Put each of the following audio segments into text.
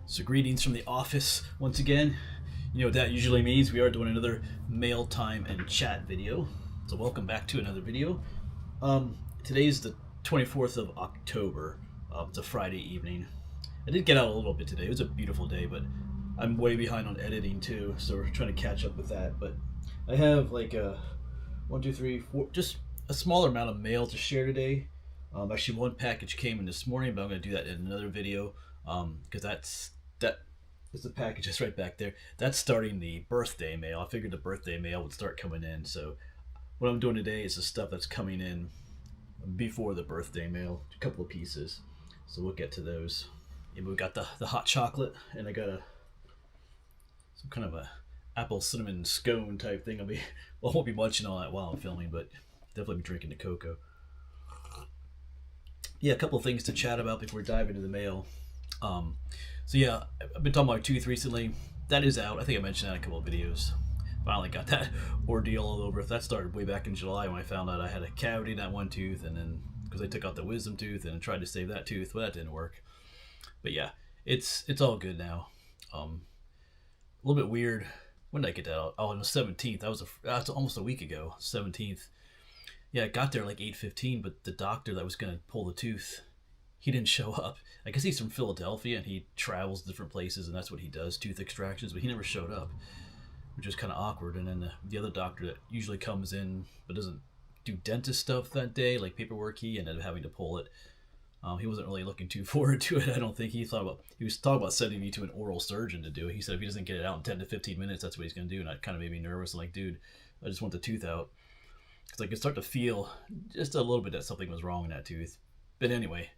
So greetings from the office once again. You know what that usually means. We are doing another mail time and chat video. So welcome back to another video. Today's the 24th of October. It's a Friday evening. I did get out a little bit today. It was a beautiful day, but I'm way behind on editing too. So we're trying to catch up with that. But I have like a 1, 2, 3, 4, just a smaller amount of mail to share today. Actually, one package came in this morning, but I'm going to do that in another video because that is the package that's right back there. That's starting the birthday mail. I figured the birthday mail would start coming in. So what I'm doing today is the stuff that's coming in before the birthday mail, a couple of pieces. So we'll get to those. And we got the hot chocolate, and I got some kind of a apple cinnamon scone type thing. I won't be munching on that while I'm filming, but definitely be drinking the cocoa. Yeah, a couple of things to chat about before we dive into the mail. So yeah, I've been talking about my tooth recently. That is out. I think I mentioned that in a couple of videos. Finally got that ordeal all over. That started way back in July when I found out I had a cavity in that one tooth, and then because I took out the wisdom tooth and tried to save that tooth, well, that didn't work. But yeah, it's all good now. A little bit weird. When did I get that out? Oh, on the 17th. That's almost a week ago. 17th. Yeah, I got there like 8:15, but the doctor that was gonna pull the tooth, he didn't show up. I guess he's from Philadelphia and he travels different places and that's what he does, tooth extractions, but he never showed up, which was kind of awkward. And then the other doctor that usually comes in but doesn't do dentist stuff that day, like paperwork, he ended up having to pull it. He wasn't really looking too forward to it, I don't think. He was talking about sending me to an oral surgeon to do it. He said if he doesn't get it out in 10 to 15 minutes, that's what he's going to do. And that kind of made me nervous. I'm like, dude, I just want the tooth out. Because I could start to feel just a little bit that something was wrong in that tooth. But anyway,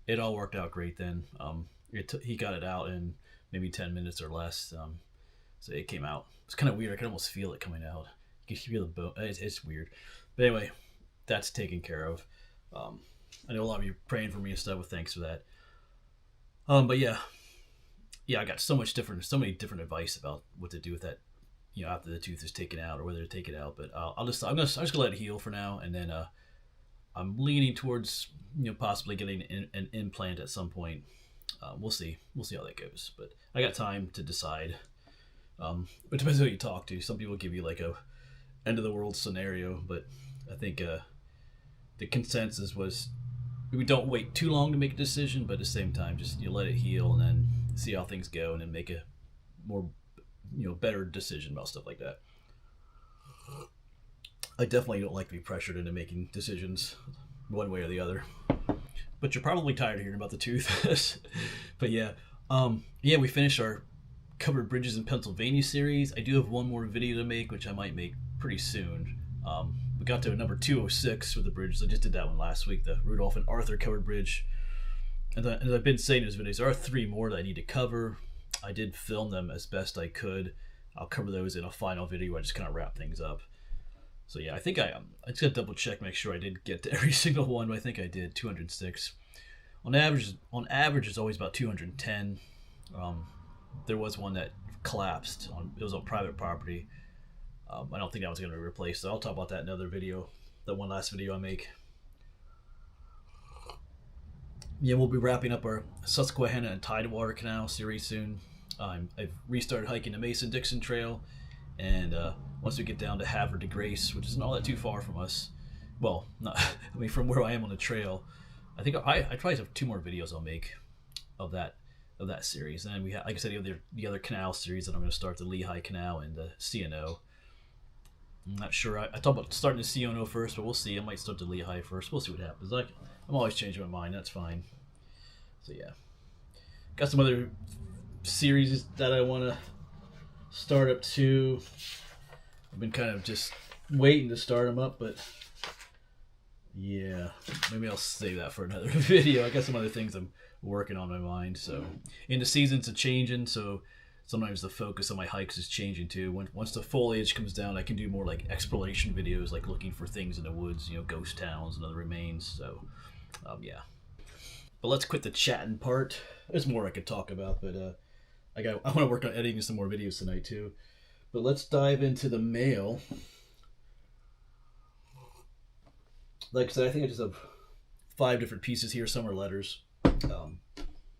it all worked out great then. He got it out in maybe 10 minutes or less. So it came out. It's kind of weird. I can almost feel it coming out. You can feel the bone. It's weird. But anyway, that's taken care of. I know a lot of you are praying for me and stuff. Well, thanks for that. But yeah, I got so many different advice about what to do with that. You know, after the tooth is taken out or whether to take it out. But I'm just gonna let it heal for now, and then I'm leaning towards possibly getting an implant at some point. We'll see how that goes. But I got time to decide. It depends who you talk to. Some people give you like a end of the world scenario, but I think the consensus was we don't wait too long to make a decision, but at the same time, just let it heal and then see how things go, and then make a more better decision about stuff like that. I definitely don't like to be pressured into making decisions one way or the other. But you're probably tired of hearing about the tooth. But yeah, we finished our Covered Bridges in Pennsylvania series. I do have one more video to make, which I might make pretty soon. We got to number 206 with the bridges. I just did that one last week, the Rudolph and Arthur Covered Bridge. And as I've been saying in these videos, there are 3 more that I need to cover. I did film them as best I could. I'll cover those in a final video. I just kind of wrap things up. So yeah, I think I just gotta double check, make sure I did get to every single one. But I think I did. 206. On average, it's always about 210. There was one that collapsed. It was on private property. I don't think that was going to be replaced. So I'll talk about that in another video. That one last video I make. Yeah, we'll be wrapping up our Susquehanna and Tidewater Canal series soon. I've restarted hiking the Mason-Dixon Trail, and once we get down to Havre de Grace, which isn't all that too far from us, well, from where I am on the trail, I think I probably have 2 more videos I'll make of that series. And then we have, like I said, the other canal series that I'm going to start, the Lehigh Canal and the C&O. I'm not sure. I thought about starting the C&O first, but we'll see. I might start the Lehigh first. We'll see what happens. I'm always changing my mind. That's fine. So yeah, got some other series that I want to start up too. I've been kind of just waiting to start them up, but yeah, maybe I'll save that for another video. I got some other things I'm working on my mind. So in the seasons are changing, so sometimes the focus of my hikes is changing too. Once the foliage comes down, I can do more like exploration videos, like looking for things in the woods, ghost towns and other remains. So yeah. But let's quit the chatting part. There's more I could talk about, but I want to work on editing some more videos tonight too. But let's dive into the mail. Like I said, I think I just have 5 different pieces here. Some are letters.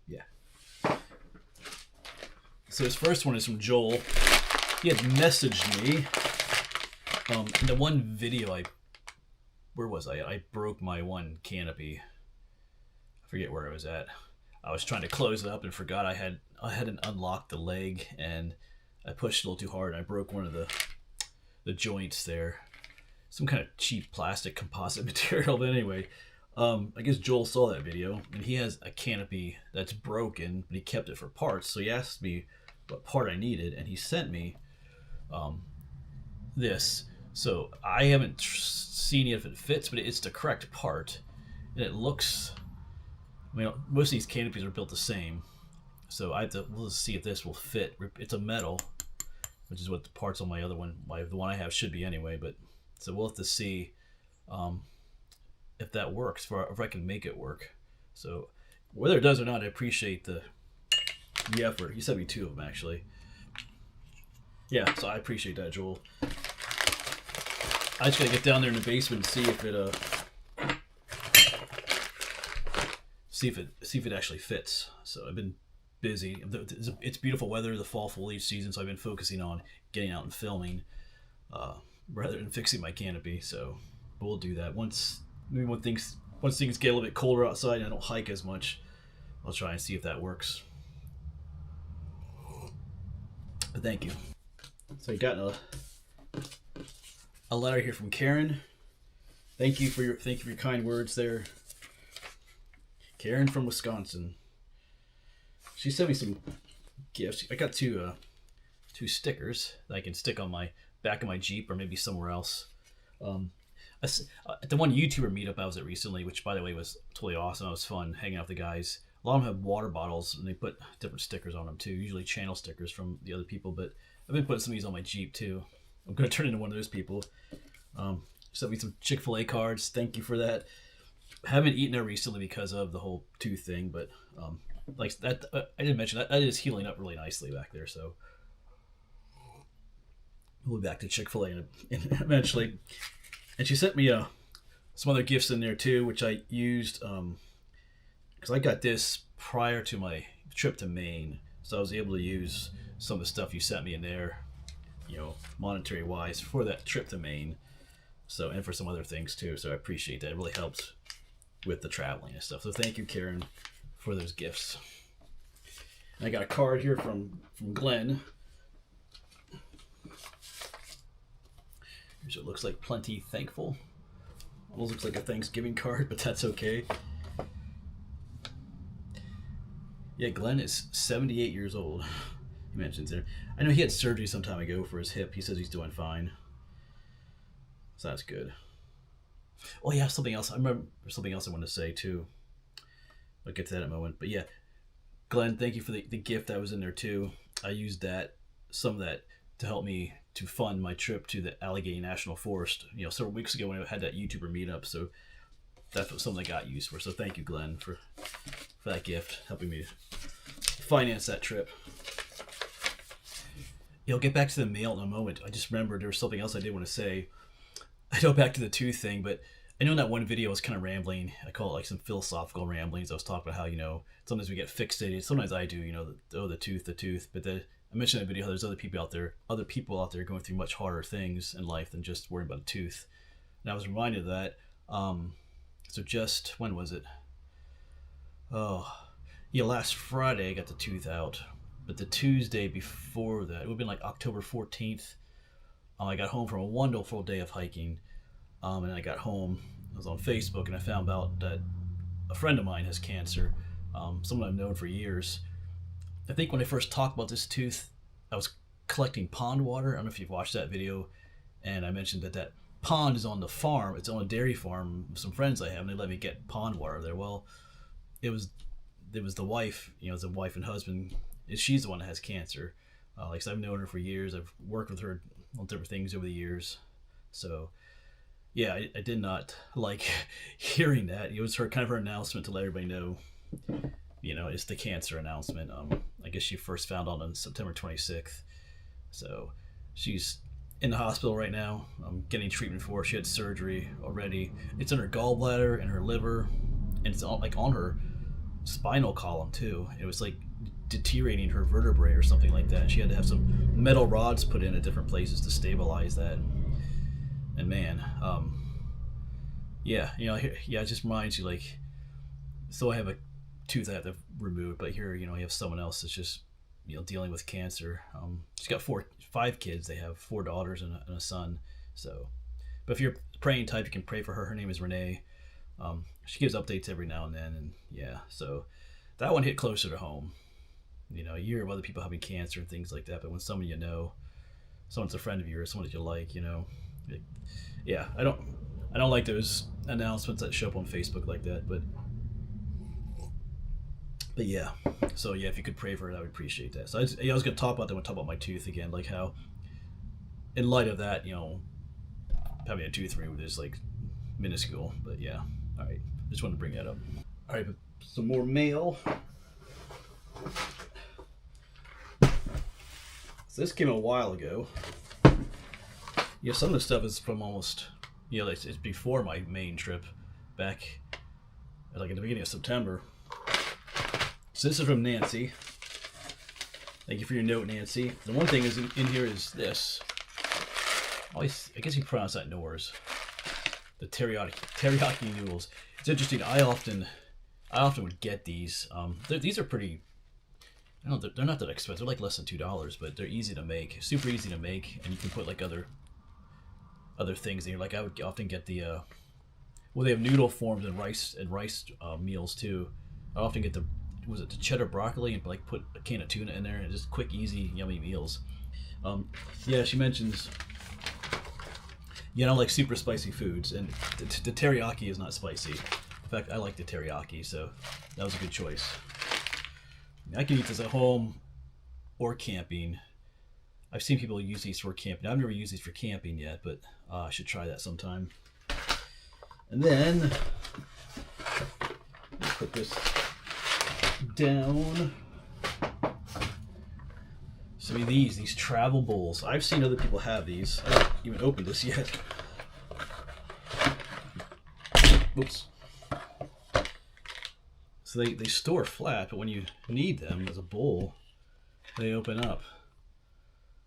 Yeah. So his first one is from Joel. He had messaged me. In the one video where was I? I broke my one canopy. I forget where I was at. I was trying to close it up and forgot I hadn't unlocked the leg, and I pushed a little too hard and I broke one of the joints there. Some kind of cheap plastic composite material, but anyway. I guess Joel saw that video, and he has a canopy that's broken, but he kept it for parts. So he asked me what part I needed, and he sent me this. So I haven't seen if it fits, but it's the correct part, and it looks. I mean, most of these canopies are built the same, so we'll see if this will fit. It's a metal, which is what the parts on my other one, the one I have, should be anyway. But so we'll have to see. If that works, if I can make it work. So whether it does or not, I appreciate the effort. He sent me 2 of them, actually. Yeah, so I appreciate that, Joel. I just gotta get down there in the basement and see if it actually fits. So I've been busy. It's beautiful weather, the fall foliage season, so I've been focusing on getting out and filming rather than fixing my canopy. So we'll do that once things get a little bit colder outside and I don't hike as much. I'll try and see if that works. But thank you. So I got a letter here from Karen. Thank you for your kind words there, Karen from Wisconsin. She sent me some gifts. I got two stickers that I can stick on my back of my Jeep or maybe somewhere else. At the one YouTuber meetup I was at recently, which by the way was totally awesome. It was fun hanging out with the guys. A lot of them have water bottles and they put different stickers on them too, usually channel stickers from the other people, but I've been putting some of these on my Jeep too. I'm going to turn into one of those people. Sent me some Chick-fil-A cards. Thank you for that. I haven't eaten there recently because of the whole tooth thing, but like that, I didn't mention that is healing up really nicely back there, so we'll be back to Chick-fil-A eventually. And she sent me some other gifts in there too, which I used because I got this prior to my trip to Maine, so I was able to use some of the stuff you sent me in there, monetary wise, for that trip to Maine. So, and for some other things too. So I appreciate that. It really helps with the traveling and stuff. So thank you, Karen, for those gifts. And I got a card here from Glenn. So it looks like plenty thankful. Almost looks like a Thanksgiving card, but that's okay. Yeah, Glenn is 78 years old. He mentions there. I know he had surgery some time ago for his hip. He says he's doing fine. So that's good. Oh yeah, something else. I remember there's something else I wanted to say too. I'll get to that in a moment. But yeah, Glenn, thank you for the gift that was in there too. I used some of that to help me to fund my trip to the Allegheny National Forest, several weeks ago when I had that YouTuber meetup. So that's what something I got used for. So thank you, Glenn, for that gift, helping me finance that trip. I'll get back to the mail in a moment. I just remembered there was something else I did want to say. I go back to the tooth thing, but I know in that one video I was kind of rambling. I call it like some philosophical ramblings. I was talking about how, sometimes we get fixated. Sometimes I do, the tooth. But I mentioned in the video how there's other people out there going through much harder things in life than just worrying about a tooth. And I was reminded of that. So just, when was it? Last Friday I got the tooth out. But the Tuesday before that, it would have been like October 14th. I got home from a wonderful day of hiking. And I got home, I was on Facebook, and I found out that a friend of mine has cancer. Someone I've known for years. I think when I first talked about this tooth, I was collecting pond water. I don't know if you've watched that video. And I mentioned that pond is on the farm. It's on a dairy farm with some friends I have, and they let me get pond water there. Well, it was the wife, it's a wife and husband. She's the one that has cancer. Like I said, I've known her for years. I've worked with her on different things over the years. So, yeah, I did not like hearing that. It was her announcement to let everybody know. It's the cancer announcement. I guess she first found out on September 26th. So she's in the hospital right now. I'm getting treatment for her. She had surgery already. It's in her gallbladder and her liver, and it's on her spinal column too. It was like deteriorating her vertebrae or something like that. She had to have some metal rods put in at different places to stabilize that. And man, yeah, yeah, it just reminds you, like, so I have a tooth I have to remove, but here, you have someone else that's just, dealing with cancer. She's got 5 kids. They have 4 daughters and a son. So, but if you're praying type, you can pray for her. Her name is Renee. She gives updates every now and then, and yeah, so that one hit closer to home. You hear of other people having cancer and things like that, but when someone someone's a friend of yours, someone that you like, yeah, I don't like those announcements that show up on Facebook like that, but yeah. So yeah, if you could pray for it, I would appreciate that. So I was going to talk about that. I want to talk about my tooth again, like how, in light of that, having a tooth removed is like minuscule, but yeah. All right, just wanted to bring that up. All right, some more mail. So this came a while ago. Yeah, some of the stuff is from almost, it's before my main trip, back like at the beginning of September. So this is from Nancy. Thank you for your note, Nancy. The one thing is in here is this. I guess you pronounce that Norse. The teriyaki noodles. It's interesting. I often would get these. These are pretty. I don't know, they're not that expensive. They're like less than $2, but they're easy to make. Super easy to make, and you can put like other things in here. Like I would often get the. They have noodle forms and rice meals too. I often get the cheddar broccoli and like put a can of tuna in there, and just quick, easy, yummy meals. Yeah, she mentions. I don't like super spicy foods, and the teriyaki is not spicy. In fact, I like the teriyaki, so that was a good choice. I can eat this at home or camping. I've seen people use these for camping. I've never used these for camping yet, but I should try that sometime. And then, let's put this down. So these travel bowls. I've seen other people have these. I haven't even opened this yet. Oops. So they store flat, but when you need them as a bowl, they open up.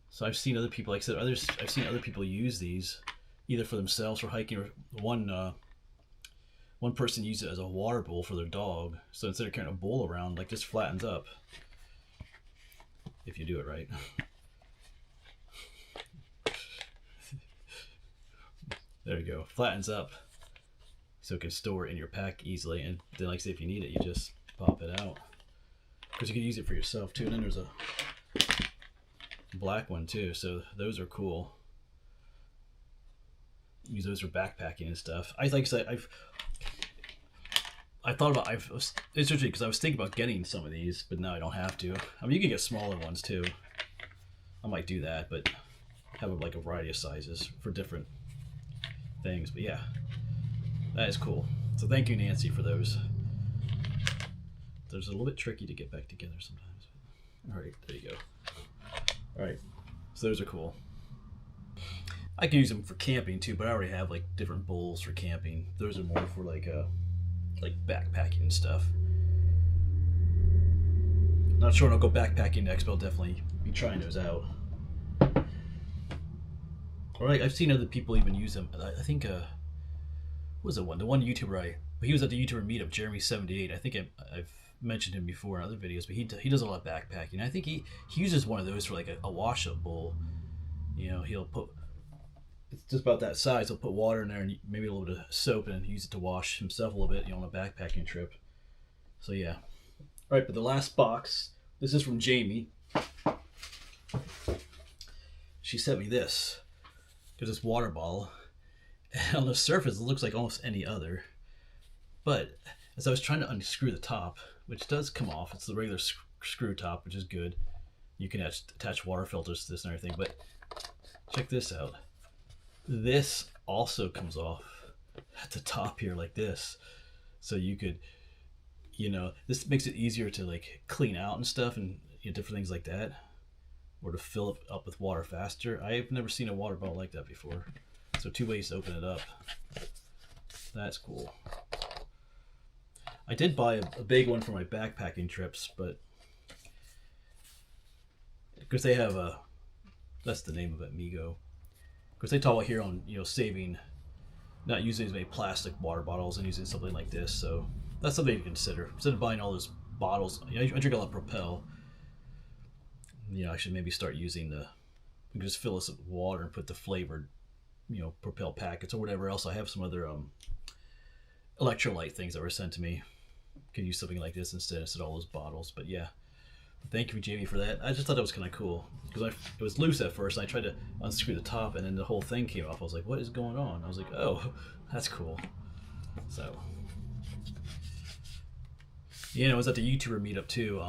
So I've seen other people, like I said, I've seen other people use these either for themselves or hiking, or one person used it as a water bowl for their dog. So instead of carrying a bowl around, like, just flattens up. If you do it right. There you go. Flattens up so it can store it in your pack easily. And then, like I say, if you need it, you just pop it out. Because you can use it for yourself too. And then there's a black one too. So those are cool. Use those for backpacking and stuff. Like I said, it's interesting because I was thinking about getting some of these, but now I don't have to. I mean, you can get smaller ones too. I might do that, but have like a variety of sizes for different things. But yeah, that is cool. So thank you, Nancy, for those. Those are a little bit tricky to get back together sometimes. All right, there you go. All right, so those are cool. I can use them for camping too, but I already have like different bowls for camping. Those are more for like backpacking and stuff. Not sure when I'll go backpacking next, but I'll definitely be trying those out. Alright, I've seen other people even use them. I think, what was the one YouTuber he was at the YouTuber meetup, Jeremy78. I think I've mentioned him before in other videos, but he does a lot of backpacking. I think he uses one of those for like a wash-up bowl. He'll put, it's just about that size. He'll put water in there and maybe a little bit of soap and use it to wash himself a little bit, on a backpacking trip. So yeah. All right, but the last box, this is from Jamie. She sent me this. There's this water bottle. And on the surface, it looks like almost any other. But as I was trying to unscrew the top, which does come off, it's the regular screw top, which is good. You can attach water filters to this and everything, but check this out. This also comes off at the top here like this. So you could, this makes it easier to like clean out and stuff and different things like that. Or to fill it up with water faster. I've never seen a water bottle like that before. So 2 ways to open it up. That's cool. I did buy a big one for my backpacking trips, but because they have a, that's the name of it, Migo. Because they talk about here on, you know, saving, not using as many plastic water bottles and using something like this. So that's something to consider. Instead of buying all those bottles, you know, I drink a lot of Propel. You know, I should maybe start using the, you can just fill this with water and put the flavored, you know, Propel packets or whatever else. I have some other electrolyte things that were sent to me. Could use something like this instead of all those bottles. But yeah, thank you, Jamie, for that. I just thought that was kind of cool because it was loose at first. And I tried to unscrew the top, and then the whole thing came off. I was like, "What is going on?" I was like, "Oh, that's cool." So, you know, I was at the YouTuber meetup too.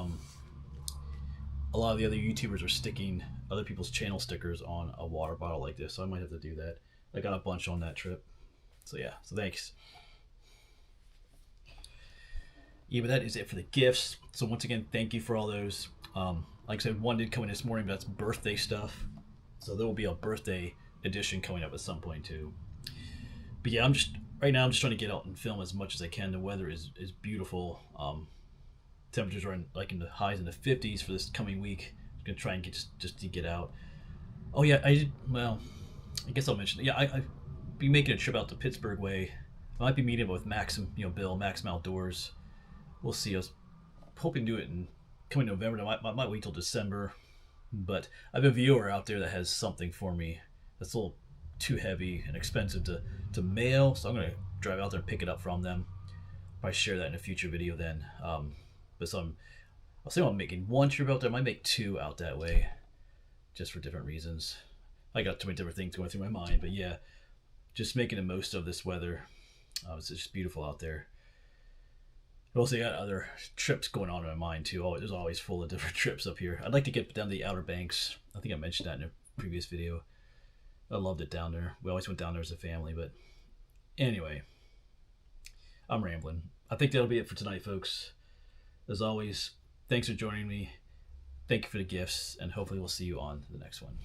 A lot of the other YouTubers are sticking other people's channel stickers on a water bottle like this, so I might have to do that. I got a bunch on that trip. So yeah, so thanks. Yeah, but that is it for the gifts. So once again, thank you for all those. Like I said, one did come in this morning, but that's birthday stuff. So there will be a birthday edition coming up at some point too. But yeah, right now I'm just trying to get out and film as much as I can. The weather is beautiful. Temperatures are in the highs in the 50s for this coming week. I'm gonna try and just to get out. Oh yeah, well, I guess I'll mention it. Yeah, I'll be making a trip out the Pittsburgh way. I might be meeting with Maxim, Bill, Maxim Outdoors. We'll see. I was hoping to do it in coming November. I might wait till December, but I have a viewer out there that has something for me that's a little too heavy and expensive to mail, so I'm gonna drive out there and pick it up from them. Probably share that in a future video then. But I'll say I'm making one trip out there. I might make two out that way, just for different reasons. I got too many different things going through my mind, but yeah, just making the most of this weather. It's just beautiful out there. I've also got other trips going on in my mind too. There's always full of different trips up here. I'd like to get down to the Outer Banks. I think I mentioned that in a previous video. I loved it down there. We always went down there as a family, but anyway, I'm rambling. I think that'll be it for tonight, folks. As always, thanks for joining me. Thank you for the gifts, and hopefully we'll see you on the next one.